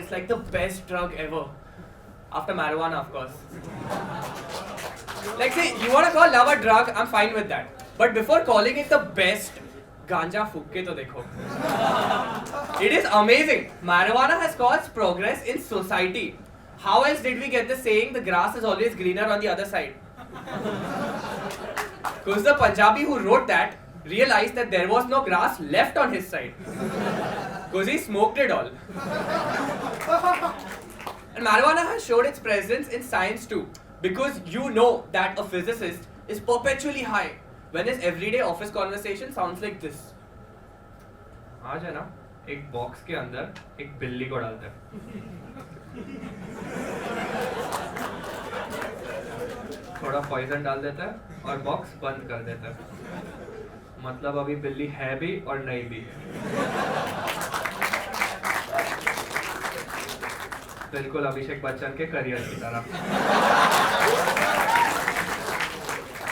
it's like the best drug ever. After marijuana, of course. Like, say, you want to call love a drug, I'm fine with that. But before calling it the best, ganja fuck ke to dekho. It is amazing. Marijuana has caused progress in society. How else did we get the saying, the grass is always greener on the other side? Because the Punjabi who wrote that realized that there was no grass left on his side. Because he smoked it all. And marijuana has showed its presence in science too. Because you know that a physicist is perpetually high when his everyday office conversation sounds like this. आज है ना एक box के अंदर एक बिल्ली को डालते हैं. थोड़ा पॉइजन डाल देता है और बॉक्स बंद कर देता है. मतलब अभी बिल्ली है भी और नहीं भी. बिल्कुल अभिषेक बच्चन के करियर की तरह.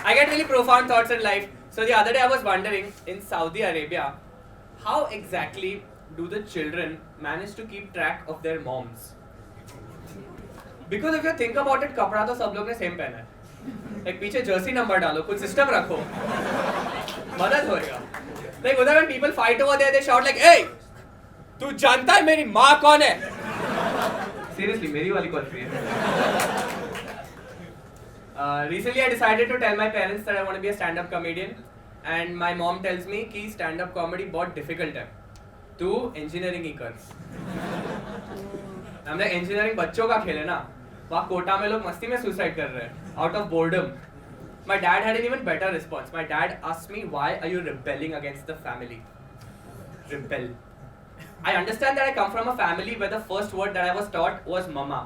I get really profound thoughts in life. So the other day I was wondering, in Saudi Arabia, how exactly do the children manage to keep track of their moms? Because if you think about it, कपड़ा तो सब लोग ने same पहना है. Like पीछे Jersey number डालो, कुछ सिस्टम रखो, मदद होएगा. Like उधर when people fight over there, they shout like, "Hey, तू जानता है मेरी माँ कौन है?" Seriously, मेरी वाली कौन सी है? Recently I decided to tell my parents that I want to be a stand-up comedian, and my mom tells me कि stand-up comedy बहुत difficult है. तू engineering ही कर. हमने engineering बच्चों का खेल है ना. वहाँ कोटा में लोग मस्ती में suicide कर रहे हैं out of boredom. My dad had an even better response. My dad asked me, "Why are you rebelling against the family?" Rebel. I understand that I come from a family where the first word that I was taught was mama,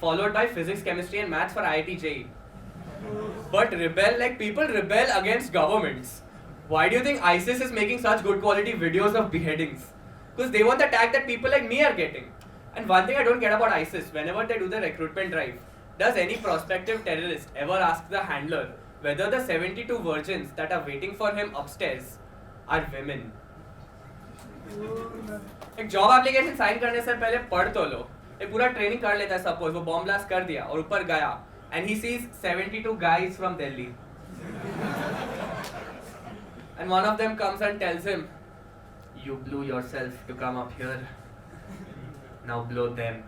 followed by physics, chemistry and maths for IIT JEE. But rebel, like people rebel against governments. Why do you think ISIS is making such good quality videos of beheadings? Because they want the tag that people like me are getting. And one thing I don't get about ISIS, whenever they do the recruitment drive, does any prospective terrorist ever ask the handler whether the 72 virgins that are waiting for him upstairs are women? एक job application sign करने से पहले पढ़ तो लो. एक पूरा training कर लेता है. सपोज वो बॉम्ब ब्लास्ट कर दिया और ऊपर गया and he sees 72 guys from Delhi and one of them comes and tells him, "You blew yourself to come up here, now blow them."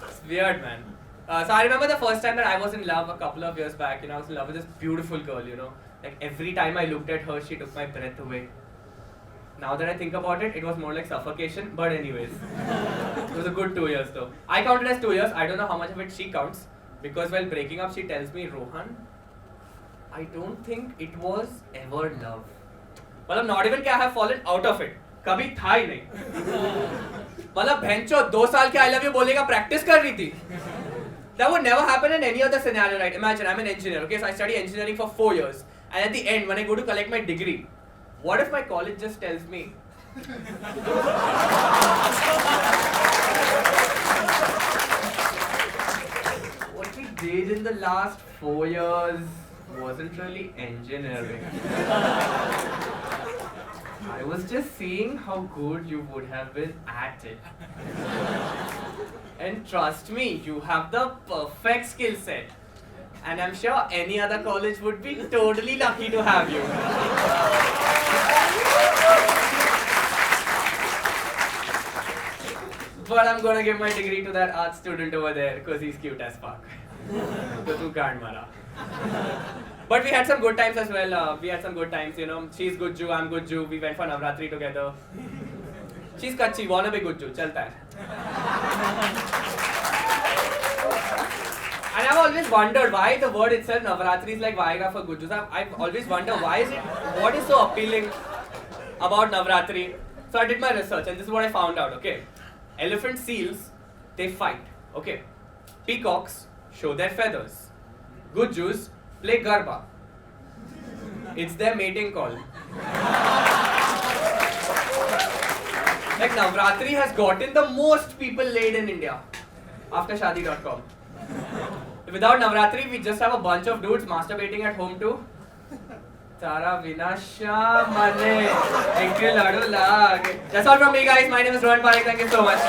It's weird, man. So I remember the first time that I was in love a couple of years back. I was in love with this beautiful girl. Like every time I looked at her, she took my breath away. Now that I think about it, it was more like suffocation. But anyways, it was a good 2 years though. I counted as 2 years. I don't know how much of it she counts. Because while breaking up, she tells me, "Rohan, I don't think it was ever love." मतलब not even कि I have fallen out of it. कभी था ही नहीं. मतलब भैंचो 2 साल के I love you बोलेगा practice कर रही थी. That would never happen in any other scenario, right? Imagine I'm an engineer, okay? So I study engineering for 4 years. And at the end, when I go to collect my degree, what if my college just tells me, what we did in the last 4 years wasn't really engineering. I was just seeing how good you would have been at it. And trust me, you have the perfect skill set. And I'm sure any other college would be totally lucky to have you. But I'm gonna give my degree to that art student over there because he's cute as fuck. So tu gaand mara. But we had some good times as well. We had some good times, She's good Jew, I'm good Jew. We went for Navratri together. She's kachi, wanna be good Jew. Chalta hai. And I've always wondered why the word itself, Navratri, is like Viagra for good Jews. I've always wondered why is it, what is so appealing about Navratri? So I did my research and this is what I found out, okay? Elephant seals, they fight, okay? Peacocks show their feathers. Good Jews play Garba. It's their mating call. Like Navratri has gotten the most people laid in India after Shadi.com. Without Navratri, we just have a bunch of dudes masturbating at home too. Tara Vinasha Mane. Thank you, Ladu Lag. That's all from me, guys. My name is Rohan Parekh. Thank you so much.